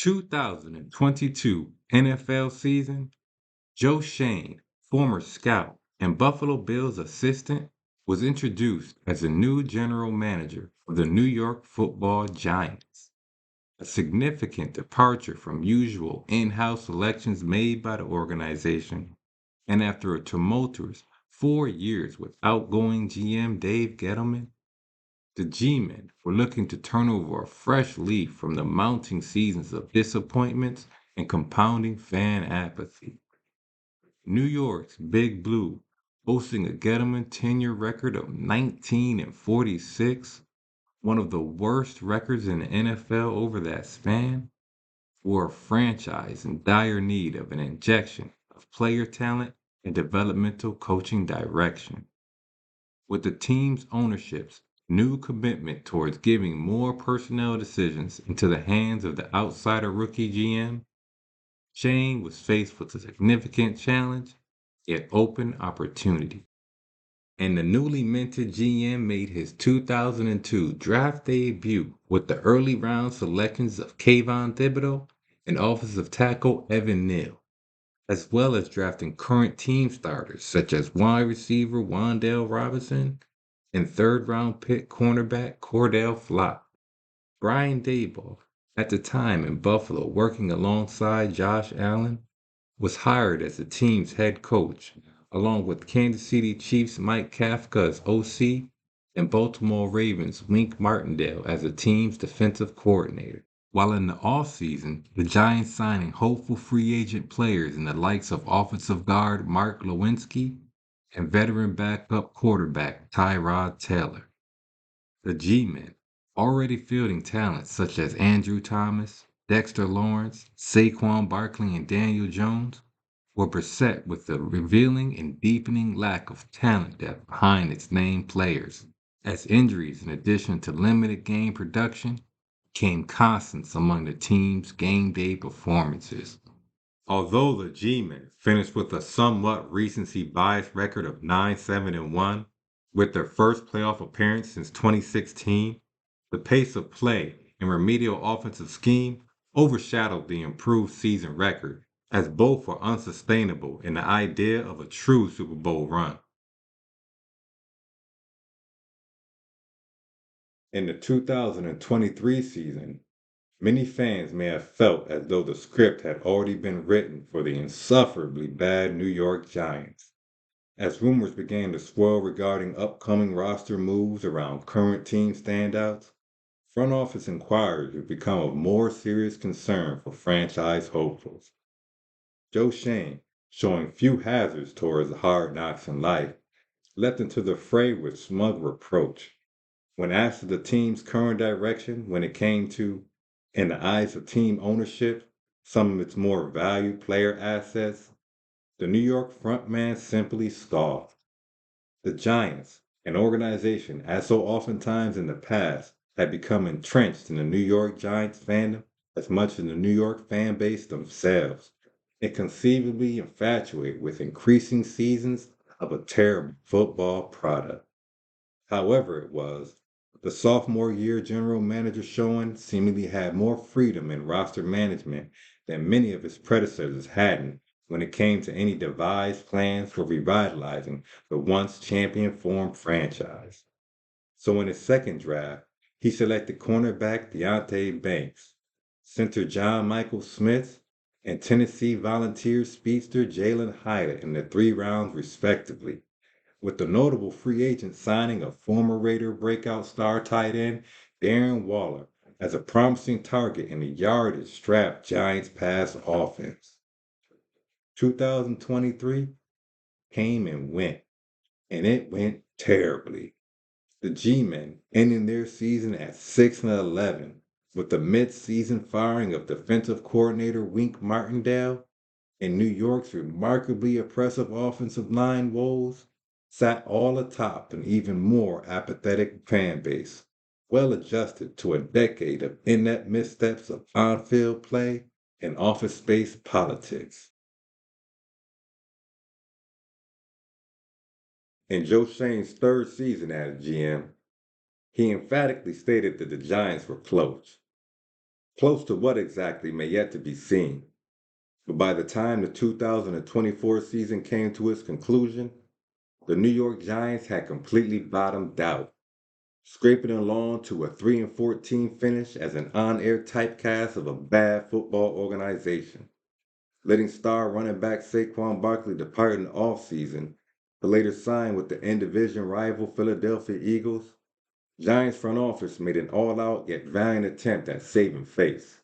2022 NFL season, Joe Schoen, former scout and Buffalo Bills assistant, was introduced as the new general manager of the New York Football Giants. A significant departure from usual in-house selections made by the organization, and after a tumultuous 4 years with outgoing GM Dave Gettleman, the G-men were looking to turn over a fresh leaf from the mounting seasons of disappointments and compounding fan apathy. New York's Big Blue, boasting a Gettleman tenure record of 19-46, one of the worst records in the NFL over that span, were a franchise in dire need of an injection of player talent and developmental coaching direction. With the team's ownership's new commitment towards giving more personnel decisions into the hands of the outsider rookie GM, Shane was faced with a significant challenge, yet open opportunity. And the newly minted GM made his 2002 draft debut with the early round selections of Kayvon Thibodeau and offensive tackle Evan Neal, as well as drafting current team starters such as wide receiver Wan'Dale Robinson and third-round pick cornerback Cordell Flott. Brian Daboll, at the time in Buffalo working alongside Josh Allen, was hired as the team's head coach, along with Kansas City Chiefs Mike Kafka as OC and Baltimore Ravens Wink Martindale as the team's defensive coordinator. While in the offseason, the Giants signing hopeful free agent players in the likes of offensive guard Mark Lewinsky and veteran backup quarterback Tyrod Taylor. The G-men, already fielding talent such as Andrew Thomas, Dexter Lawrence, Saquon Barkley, and Daniel Jones, were beset with the revealing and deepening lack of talent depth behind its named players, as injuries in addition to limited game production became constants among the team's game day performances. Although the G-men finished with a somewhat recency biased record of 9-7-1, with their first playoff appearance since 2016, the pace of play and remedial offensive scheme overshadowed the improved season record, as both were unsustainable in the idea of a true Super Bowl run. In the 2023 season, many fans may have felt as though the script had already been written for the insufferably bad New York Giants. As rumors began to swirl regarding upcoming roster moves around current team standouts, front office inquiries would become of more serious concern for franchise hopefuls. Joe Schoen, showing few hazards towards the hard knocks in life, leapt into the fray with smug reproach. When asked of the team's current direction when it came to, in the eyes of team ownership, some of its more valued player assets, the New York frontman simply scoffed. The Giants, an organization as so oftentimes in the past, had become entrenched in the New York Giants fandom as much as the New York fan base themselves, inconceivably infatuated with increasing seasons of a terrible football product. However it was, the sophomore year General Manager Schoen seemingly had more freedom in roster management than many of his predecessors hadn't when it came to any devised plans for revitalizing the once champion-formed franchise. So in his second draft, he selected cornerback Deonte Banks, center John Michael Smith, and Tennessee Volunteers speedster Jalen Hyatt in the 3 rounds respectively, with the notable free agent signing of former Raider breakout star tight end Darren Waller as a promising target in the yardage-strapped Giants pass offense. 2023 came and went, and it went terribly. The G-men ending their season at 6-11 with the mid-season firing of defensive coordinator Wink Martindale and New York's remarkably oppressive offensive line woes sat all atop an even more apathetic fan base, well adjusted to a decade of inept missteps of on-field play and office space politics. In Joe Schoen's third season as GM, he emphatically stated that the Giants were close. Close to what exactly may yet to be seen, but by the time the 2024 season came to its conclusion, the New York Giants had completely bottomed out, scraping along to a 3-14 finish as an on-air typecast of a bad football organization, letting star running back Saquon Barkley depart in the offseason to later sign with the in-division rival Philadelphia Eagles. Giants front office made an all-out yet valiant attempt at saving face,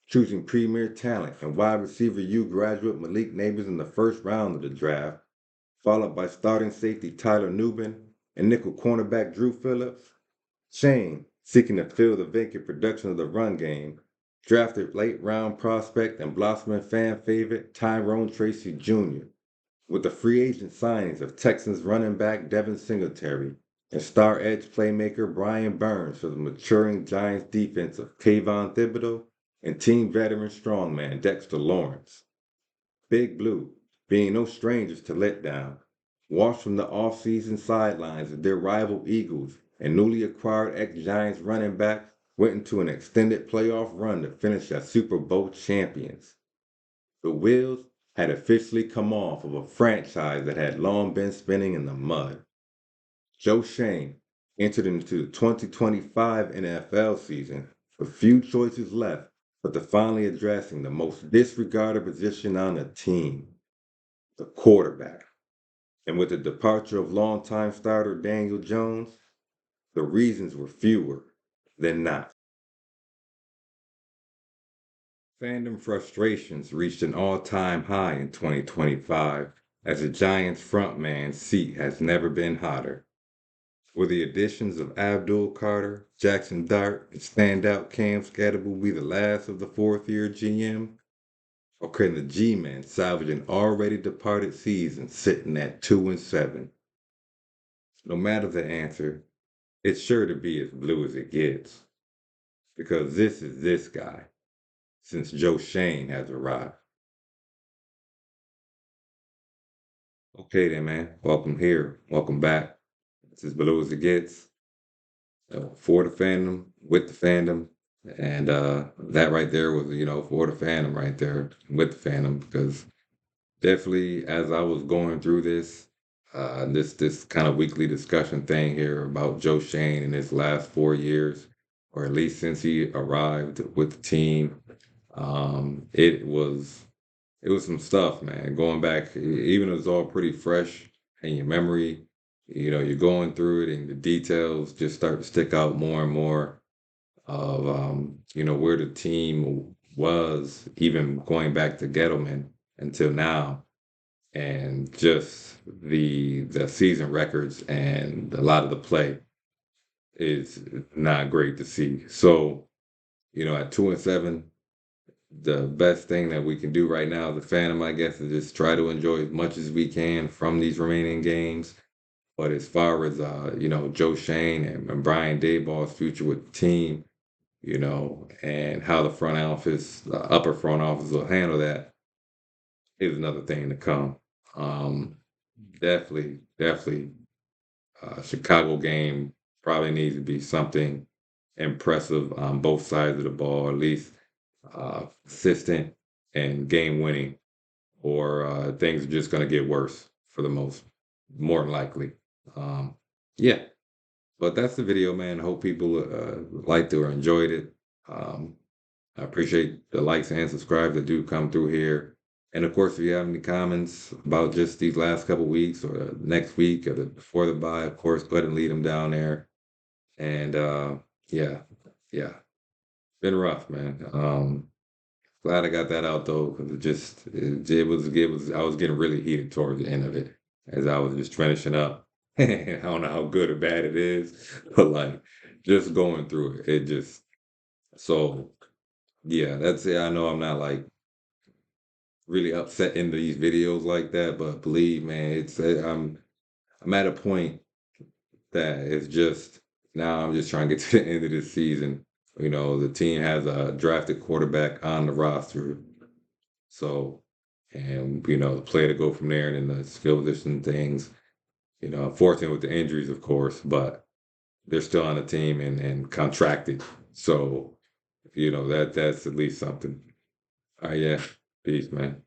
choosing premier talent and wide receiver U graduate Malik Nabers in the first round of the draft, followed by starting safety Tyler Nubin and nickel cornerback Drew Phillips. Schoen, seeking to fill the vacant production of the run game, drafted late-round prospect and blossoming fan favorite Tyrone Tracy Jr., with the free agent signings of Texans running back Devin Singletary and star edge playmaker Brian Burns for the maturing Giants defense of Kayvon Thibodeau and team veteran strongman Dexter Lawrence. Big Blue, being no strangers to letdown, watched from the offseason sidelines as their rival Eagles and newly acquired ex-Giants running back went into an extended playoff run to finish as Super Bowl champions. The wheels had officially come off of a franchise that had long been spinning in the mud. Joe Schoen entered into the 2025 NFL season with few choices left but to finally addressing the most disregarded position on the team, the quarterback. And with the departure of longtime starter Daniel Jones, the reasons were fewer than not. Fandom frustrations reached an all-time high in 2025 as the Giants frontman's seat has never been hotter. Will the additions of Abdul Carter, Jackson Dart, and standout Cam Scatterbull be the last of the fourth-year GM? Or can the G-Men salvage an already departed season sitting at 2-7? No matter the answer, it's sure to be as blue as it gets. Because this is this guy, since Joe Schoen has arrived. Okay then, man. Welcome here. Welcome back. This is Blue as It Gets. For the fandom, with the fandom. And that right there was, for the fandom right there, with the fandom, because definitely as I was going through this kind of weekly discussion thing here about Joe Schoen in his last 4 years, or at least since he arrived with the team, it was some stuff, man. Going back, even though it's all pretty fresh in your memory, you're going through it and the details just start to stick out more and more of, where the team was, even going back to Gettleman until now, and just the season records and a lot of the play is not great to see. So, at 2-7, the best thing that we can do right now as a fandom, I guess, is just try to enjoy as much as we can from these remaining games. But as far as Joe Schoen and Brian Daboll's future with the team, and how the front office, the upper front office will handle that is another thing to come. Um, definitely, Chicago game probably needs to be something impressive on both sides of the ball, at least consistent and game winning, or things are just going to get worse for the more than likely. Um, yeah, but that's the video, man. Hope people liked it or enjoyed it. Um, I appreciate the likes and subscribes that do come through here. And of course, if you have any comments about just these last couple weeks or next week or before the bye, of course, go ahead and lead them down there. And yeah, yeah, been rough, man. Glad I got that out though, because it was I was getting really heated towards the end of it as I was just finishing up. I don't know how good or bad it is, but like just going through it, it just so yeah, that's it. I know I'm not like really upset in these videos like that, but believe man, I'm at a point that it's just now I'm just trying to get to the end of this season. The team has a drafted quarterback on the roster. So, and the play to go from there and then the skill position things, unfortunately with the injuries, of course, but they're still on the team and contracted. So that's at least something. Yeah. Peace, man.